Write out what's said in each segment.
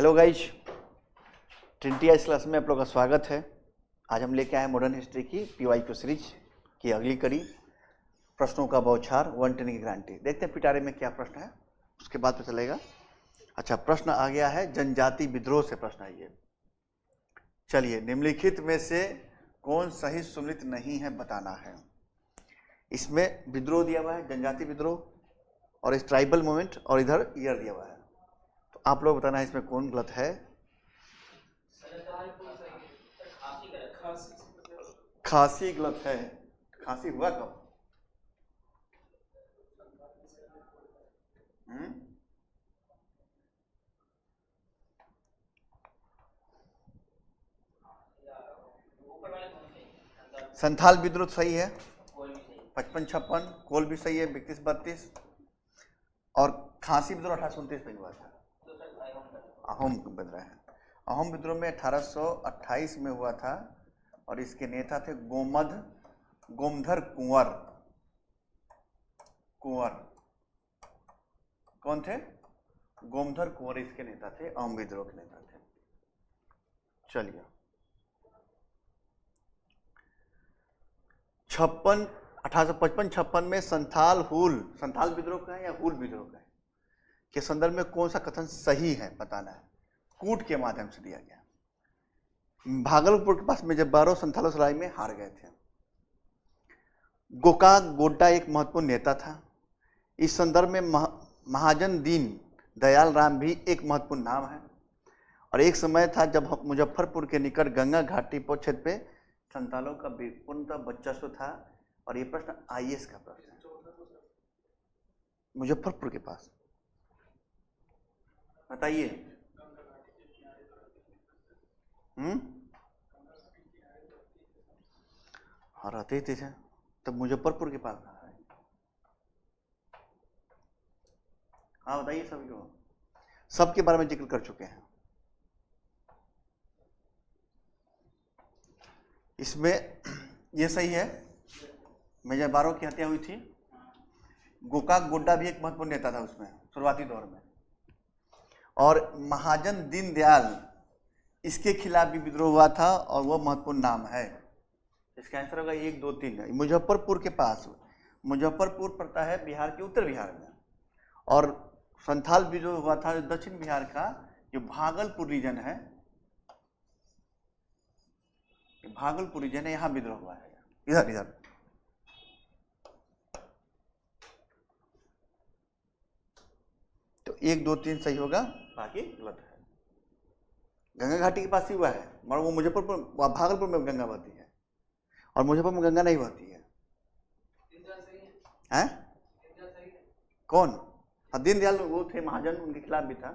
Hello guys, Trinity ice class में आप लोग का स्वागत है। आज हम लेके आए मॉडर्न हिस्ट्री की PYQ सीरीज की अगली कड़ी, प्रश्नों का बौछार, 1 10 की गारंटी। देखते हैं पिटारे में क्या प्रश्न है, उसके बाद पता चलेगा। अच्छा, प्रश्न आ गया है जनजाति विद्रोह से प्रश्न है ये। चलिए, निम्नलिखित में से कौन सही सुमिलित नहीं है बताना है। इसमें विद्रोह दिया हुआ है, जनजाति विद्रोह, और इस ट्राइबल मूवमेंट, और इधर ईयर दिया हुआ है। तो आप लोग बताना है इसमें कौन गलत है। खासी गलत है। खासी हुआ कब? संथाल विद्रोह सही है, 55-56। कोल भी सही है, 32-32। और खासी विद्रोह 1829 में हुआ था। अहोम बन रहा है। अहोम विद्रोह में 1828 में हुआ था, और इसके नेता थे गोमधर कुंवर। कौन थे? गोमधर कुंवर इसके नेता थे, अहोम विद्रोह के नेता थे। चलिए, 1855-56 में संथाल विद्रोह का है या हुल विद्रोह का है के संदर्भ में कौन सा कथन सही है बताना है। कूट के माध्यम से दिया गया। भागलपुर के पास में जब 12 संथालों से लड़ाई में हार गए थे। गोकाक गोड्डा एक महत्वपूर्ण नेता था। इस संदर्भ में महाजन दीन दयाल राम भी एक महत्वपूर्ण नाम है। और एक समय था जब मुजफ्फरपुर के निकट गंगा घाटी क्षेत्र पे संथालों का पूर्णतः वर्चस्व था। और ये प्रश्न IAS का प्रश्न है। मुजफ्फरपुर के पास बताइए। हाँ, रहते ही थे तब मुजफ्फरपुर के पास कहाँ है? हाँ बताइए, सभी को सबके बारे में जिक्र कर चुके हैं। इसमें ये सही है, मेजर बारो की हत्या हुई थी। गोकाक गोड्डा भी एक महत्वपूर्ण नेता था उसमें शुरुआती दौर में। और महाजन दीनदयाल, इसके खिलाफ भी विद्रोह हुआ था, और वह महत्वपूर्ण नाम है। इसका आंसर होगा 1 2 3। मुजफ्फरपुर के पास, मुजफ्फरपुर पड़ता है बिहार के उत्तर बिहार में। और संथाल विद्रोह हुआ था दक्षिण बिहार का, जो भागलपुर रीजन है, यहाँ विद्रोह हुआ है। इधर तो 1 2 3 सही होगा, बाकी गलत है। गंगा घाटी के पास ही हुआ है, मगर वो मुजफ्फरपुर भागलपुर में गंगा बहती है, और मुजफ्फरपुर में गंगा नहीं बहती है। हैं? कौन? दीनदयाल वो थे महाजन, उनके खिलाफ भी था।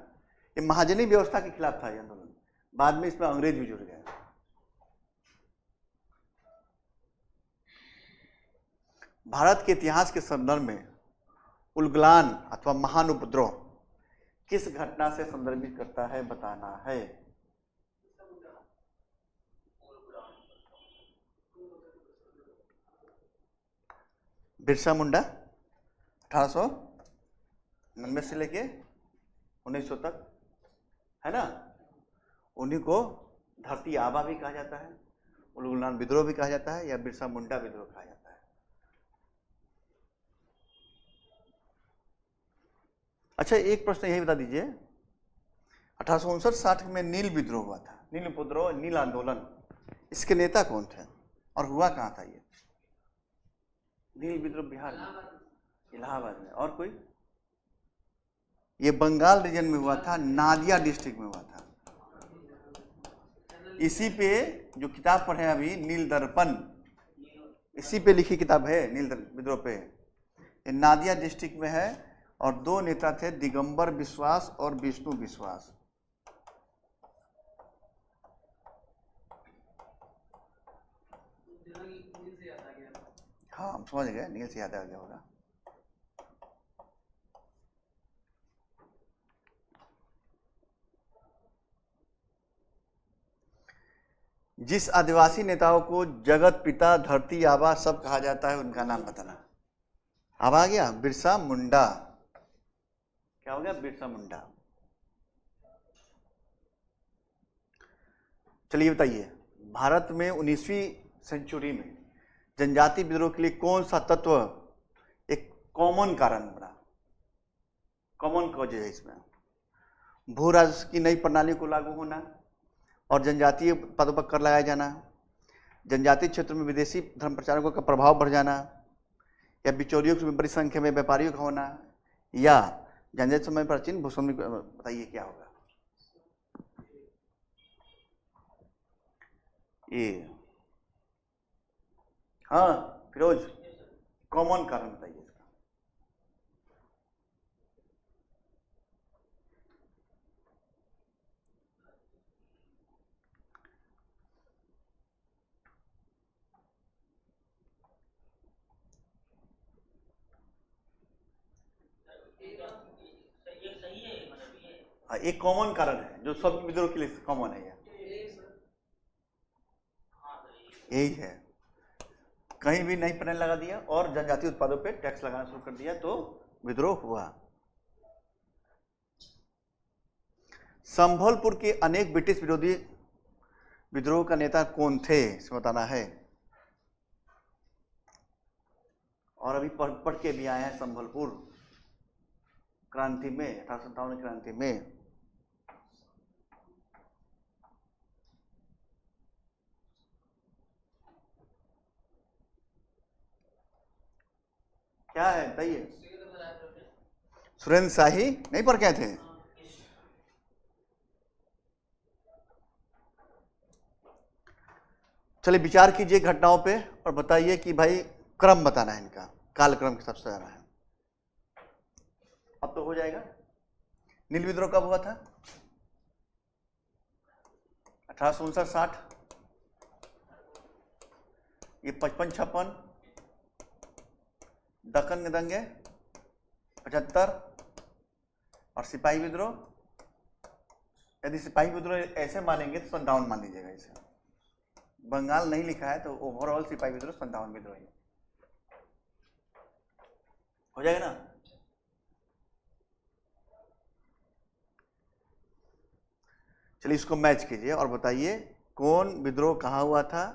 ये महाजनी व्यवस्था के खिलाफ था ये आंदोलन। बाद में इसमें अंग्रेज भी जुड़ गए। भारत के इतिहास के संदर्भ में उलगुलान अथवा महान उपद्रव किस घटना से संदर्भित करता है बताना है। बिरसा मुंडा 1890 से लेके 1900 तक, है ना। उन्हीं को धरती आबा भी कहा जाता है, उलगुलान विद्रोह भी कहा जाता है, या बिरसा मुंडा विद्रोह कहा जाता है। अच्छा, एक प्रश्न यही बता दीजिए, 1859-60 में नील विद्रोह हुआ था, नील उपद्रव, नील आंदोलन, इसके नेता कौन थे और हुआ कहाँ था ये? नील विद्रोह बिहार में, इलाहाबाद में। और कोई? ये बंगाल रीजन में हुआ था, नादिया डिस्ट्रिक्ट में हुआ था। इसी पे जो किताब पढ़े अभी, नील दर्पण, इसी पे लिखी किताब है नील विद्रोह पे। ये नादिया डिस्ट्रिक्ट में है, और 2 नेता थे, दिगंबर विश्वास और विष्णु विश्वास। हाँ, हम समझ गए, नील से याद आ गया होगा। जिस आदिवासी नेताओं को जगत पिता, धरती आबा सब कहा जाता है, उनका नाम बताना। अब आ गया बिरसा मुंडा। क्या हो गया? बिरसा मुंडा। चलिए बताइए, भारत में 19वीं सेंचुरी में जनजाति विद्रोह के लिए कौन सा तत्व एक कॉमन कारण बना, कॉमन कॉज है इसमें? भू राजस्व की नई प्रणाली को लागू होना और जनजातीय पदों पर कर लगाया जाना, जनजातीय क्षेत्र में विदेशी धर्म प्रचारकों का प्रभाव बढ़ जाना, या बिचौलियों की बड़ी संख्या में व्यापारियों का होना, या जनजातीय समय प्राचीन भूस्वामी। बताइए क्या होगा ये? हाँ फिरोज, कॉमन कारण बताइए इसका। हाँ, एक कॉमन कारण है जो सब विद्रोह के लिए कॉमन है, यही है। कहीं भी नई प्रणाली लगा दिया और जनजातीय उत्पादों पे टैक्स लगाना शुरू कर दिया तो विद्रोह हुआ। संभलपुर के अनेक ब्रिटिश विरोधी विद्रोह का नेता कौन थे, इसे बताना है। और अभी पढ़ के भी आए हैं संभलपुर क्रांति में, 1857 क्रांति में। क्या है बताइए? सुरेंद्र शाही नहीं पढ़ के थे? चलिए विचार कीजिए घटनाओं पे और बताइए कि भाई क्रम बताना है इनका, कालक्रम के सबसे ज्यादा है। अब तो हो जाएगा। नील विद्रोह कब हुआ था? 1859-60। ये 55-56। दक्कन के दंगे 75। और सिपाही विद्रोह, यदि सिपाही विद्रोह ऐसे मानेंगे तो 57 मान लीजिएगा इसे। बंगाल नहीं लिखा है तो ओवरऑल सिपाही विद्रोह 57 विद्रोह हो जाएगा ना। चलिए इसको मैच कीजिए और बताइए कौन विद्रोह कहां हुआ था।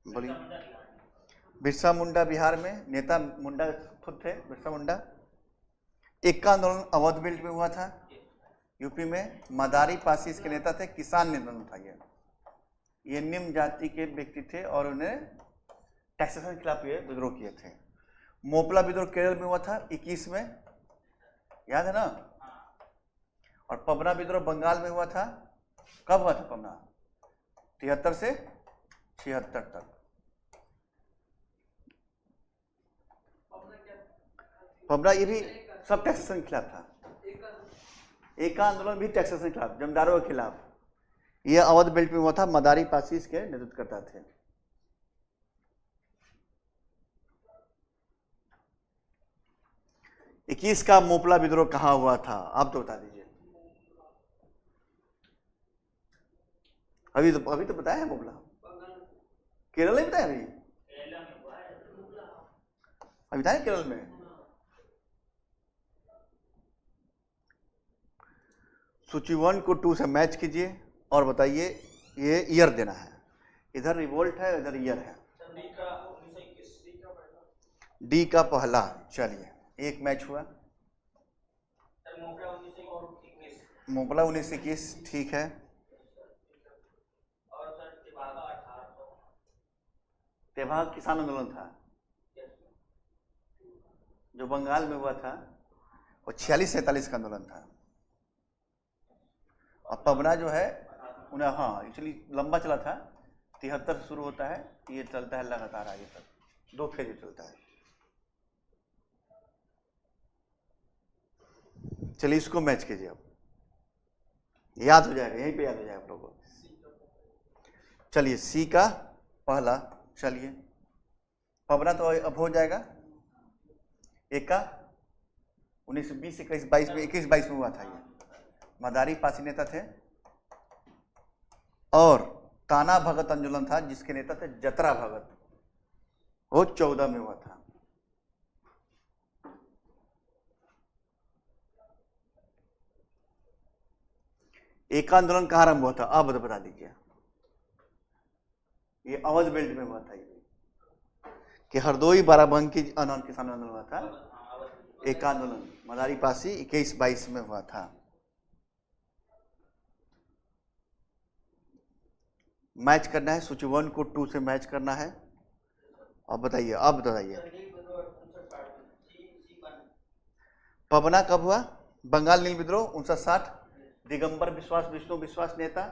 बोलिए। बिरसा मुंडा बिहार में, नेता मुंडा खुद थे बिरसा मुंडा। इक्का आंदोलन अवध बेल्ट में हुआ था यूपी में। मदारी पासी इसके नेता थे। किसान आंदोलन था ये निम्न जाति के व्यक्ति थे और उन्हें टैक्सेशन के खिलाफ ये विद्रोह किए थे। मोपला विद्रोह केरल में हुआ था 21 में, याद है ना। और पबना विद्रोह बंगाल में हुआ था। कब हुआ था पबना? 73 से 76 तक। पबना ये भी सब टैक्सेशन के खिलाफ था। एक आंदोलन भी टैक्सेशन के खिलाफ, जमींदारों के खिलाफ। यह अवध बेल्ट में हुआ था। मदारी पासी इसके नेतृत्व करता थे। इक्कीस का मोपला विद्रोह कहां हुआ था आप तो बता दीजिए। अभी तो बताया है मोपला। केरल में बताया अभी बताया केरल में। सूची 1 को 2 से मैच कीजिए और बताइए ये ईयर देना है। इधर रिवोल्ट है, इधर ईयर है। डी का पहला। चलिए एक मैच हुआ। मोपला 1921 ठीक है। तेभाग किसान आंदोलन था जो बंगाल में हुआ था, वो 46-47 का आंदोलन था। और पबना जो है उन्हें, हाँ एक्चुअली लंबा चला था, 73 से शुरू होता है, ये चलता है लगातार आगे तक, 2 फेज चलता है। चलिए इसको मैच कीजिए, अब याद हो जाएगा, यहीं पे याद हो जाएगा आप लोगों को। चलिए सी का पहला। चलिए पबना तो अब हो जाएगा। एक का 1920, 21, 22 में, 21, 22 में हुआ था ये। मदारी पासी नेता थे। और ताना भगत आंदोलन था जिसके नेता थे जतरा भगत, वो 14 में हुआ था। एक आंदोलन कहाँ आरंभ हुआ था, अब बता दीजिए। ये अवध बेल्ट में हुआ था, ये कि हरदोई बाराबंकी किसान आंदोलन हुआ था। एक आंदोलन मदारी पासी 21-22 में हुआ था। मैच करना है, सूची 1 को 2 से मैच करना है। अब बताइए, अब बताइए पवना कब हुआ? बंगाल नील विद्रोह 59-60। दिगंबर विश्वास विष्णु विश्वास नेता,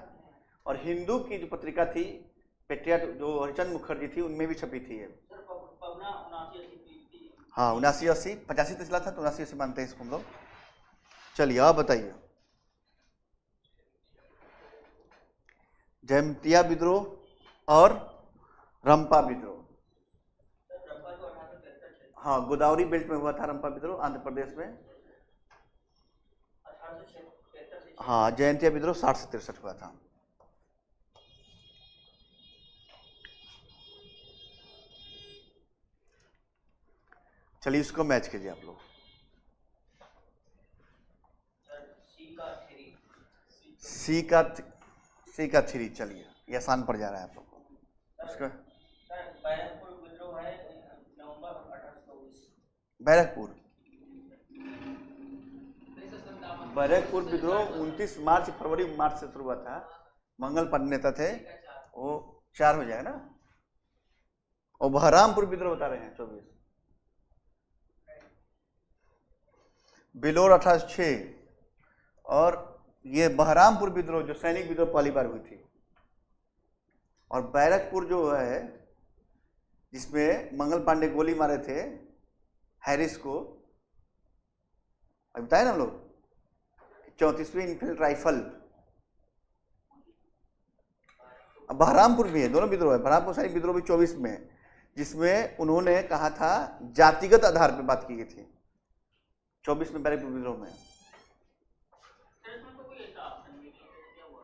और हिंदू की जो पत्रिका थी पेट्रियट जो हरिचंद मुखर्जी थी उनमें भी छपी थी ये। हाँ 79-80, 85 तो चला था तो 79-80 मानते हैं इसको हम लोग। चलिए अब बताइए जयंतिया विद्रोह और रंपा विद्रोह। हाँ गोदावरी बेल्ट में हुआ था रंपा विद्रोह, आंध्र प्रदेश में। हाँ जयंतिया विद्रोह 60 से 63 हुआ था। चलिए इसको मैच कीजिए आप लोग। सी का 3, चलिए ये आसान पड़ जा रहा है आप लोग को। उसका बैरकपुर विद्रोह 29 मार्च फरवरी मार्च से शुरू हुआ था। मंगल पांडे नेता थे, वो 4 हो जाएगा ना। और बहरामपुर विद्रोह बता रहे हैं 24। बिलोर 1806। और ये बहरामपुर विद्रोह जो सैनिक विद्रोह पहली बार हुई थी। और बैरकपुर जो है जिसमें मंगल पांडे गोली मारे थे हैरिस को, अभी बताए ना हम लोग, 34वीं इनफील्ड राइफल। अब बहरामपुर भी है, दोनों विद्रोह है। बहरामपुर सैनिक विद्रोह भी 24 में है, जिसमें उन्होंने कहा था जातिगत आधार पर बात की गई थी। 24 में बैरकपुर विद्रोह में।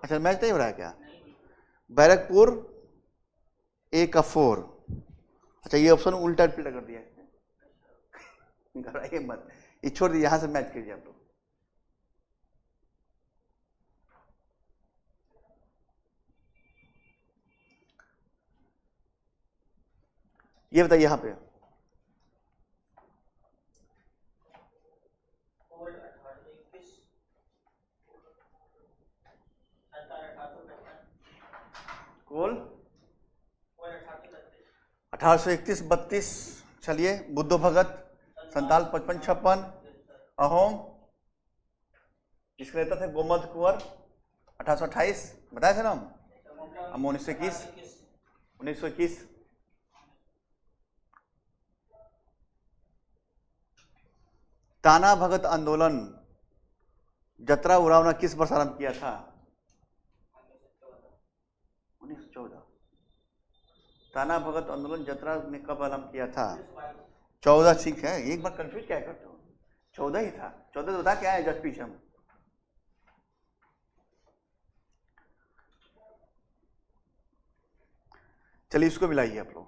अच्छा मैच नहीं हो रहा है क्या? बैरकपुर A का 4। अच्छा ये ऑप्शन उल्टा पुल्टा कर दिया घबराइए मत, ये छोड़ दिए, यहां से मैच कीजिए आप लोग। ये बताइए यहां पे कोल 1831-32। चलिए बुद्धो भगत संताल 55-56। अहोम जिसके नेता थे गोमद कुंवर 1828 बताया था ना हम। 1921। ताना भगत आंदोलन जतरा उड़ावना किस वर्ष आरंभ किया था? 1914। ताना भगत आंदोलन जतरा ने कब आरंभ किया था? 14। ठीक है, एक बार कंफ्यूज क्या करते हो, 14 ही था। 14 तो बता क्या है जस्ट पीछे हम। चलिए इसको मिलाइए आप लोग।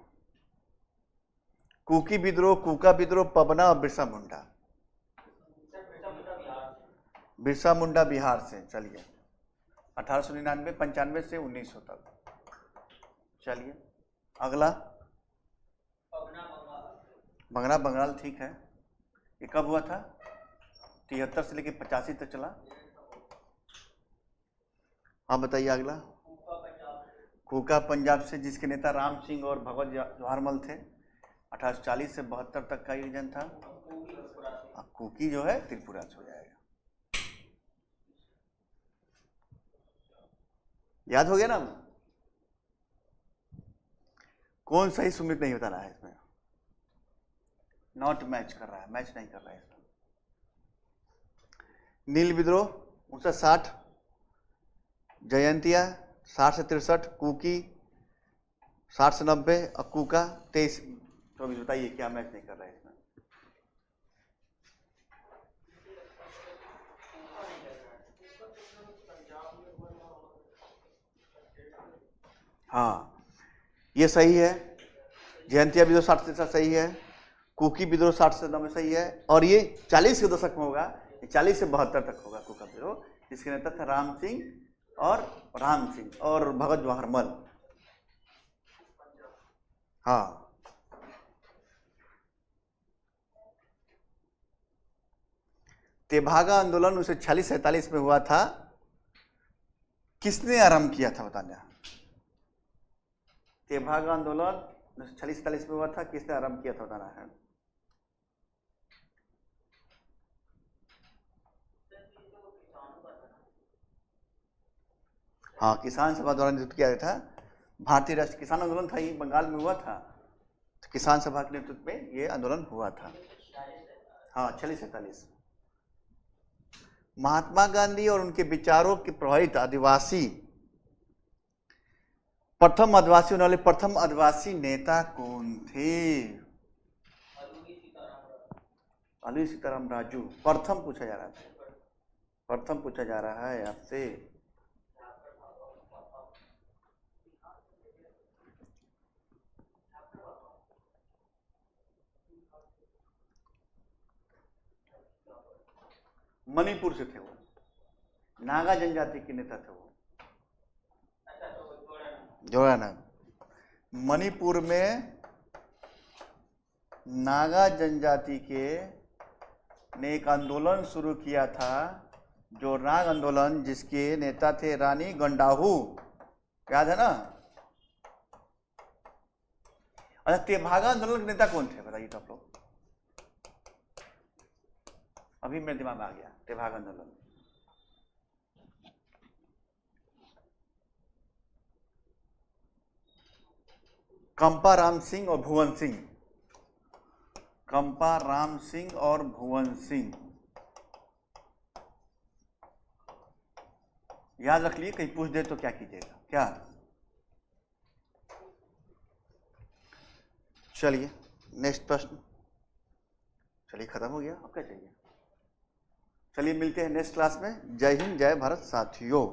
कुकी विद्रोह, कुका विद्रोह, पवना और बिरसा मुंडा। बिरसा मुंडा बिहार से। चलिए 1899, 95 से 1900 तक। चलिए अगला बंगरा बंगाल। ठीक है, ये कब हुआ था? 73 से लेकर 85 तक चला। आप बताइए अगला। कूका पंजाब से, जिसके नेता राम सिंह और भगवत जवाहरमल थे। 1840 से 72 तक का रीजन था। कुकी जो है त्रिपुरा से हो जाएगा। याद हो गया ना? कौन सही सुमित नहीं बता रहा है इसमें, नॉट मैच कर रहा है, मैच नहीं कर रहा है इसमें। नील विद्रोह 1960। जयंतिया 60 से 63। कुकी 60 से 90। और कुका 23। तो अभी बताइए क्या मैच नहीं कर रहा है इसमें? हाँ ये सही है। जयंतिया विद्रोह 60 से 60 सही है। कुकी विद्रोह 60 से 90 सही है। और ये 40 के दशक में होगा, 40 से 72 तक होगा कुका विद्रोह, जिसके नेता था राम सिंह और राम सिंह और भगत जवाहर मल। हाँ, तेभागा आंदोलन 1946-47 में हुआ था, किसने आरंभ किया था बताना? तेभागा आंदोलन 1946-47 में हुआ था, किसने आरंभ किया था बताना है? हाँ, किसान सभा द्वारा नेतृत्व किया था। भारतीय राष्ट्रीय किसान आंदोलन था, ये बंगाल में हुआ था, तो किसान सभा के नेतृत्व में ये आंदोलन हुआ था। हाँ, 46-47। महात्मा गांधी और उनके विचारों के प्रभावित आदिवासी, प्रथम आदिवासी होने वाले प्रथम आदिवासी नेता कौन थे? अलूरी सीताराम राजू। प्रथम पूछा जा रहा है, प्रथम पूछा जा रहा है आपसे। मणिपुर से थे वो, नागा जनजाति के नेता थे वो। जोड़ा ना, मणिपुर में नागा जनजाति के ने एक आंदोलन शुरू किया था, जो नाग आंदोलन, जिसके नेता थे रानी गंडाहू, याद है ना? अच्छा, तेभागा आंदोलन के नेता कौन थे बताइए तो आप लोग। अभी मेरे दिमाग में आ गया तेभागा आंदोलन। कंपा राम सिंह और भुवन सिंह। कंपा राम सिंह और भुवन सिंह, याद रख लिए, कहीं पूछ दे तो क्या कीजिएगा? क्या? चलिए नेक्स्ट प्रश्न। चलिए खत्म हो गया, अब क्या चाहिए? चलिए मिलते हैं नेक्स्ट क्लास में। जय हिंद, जय भारत साथियों।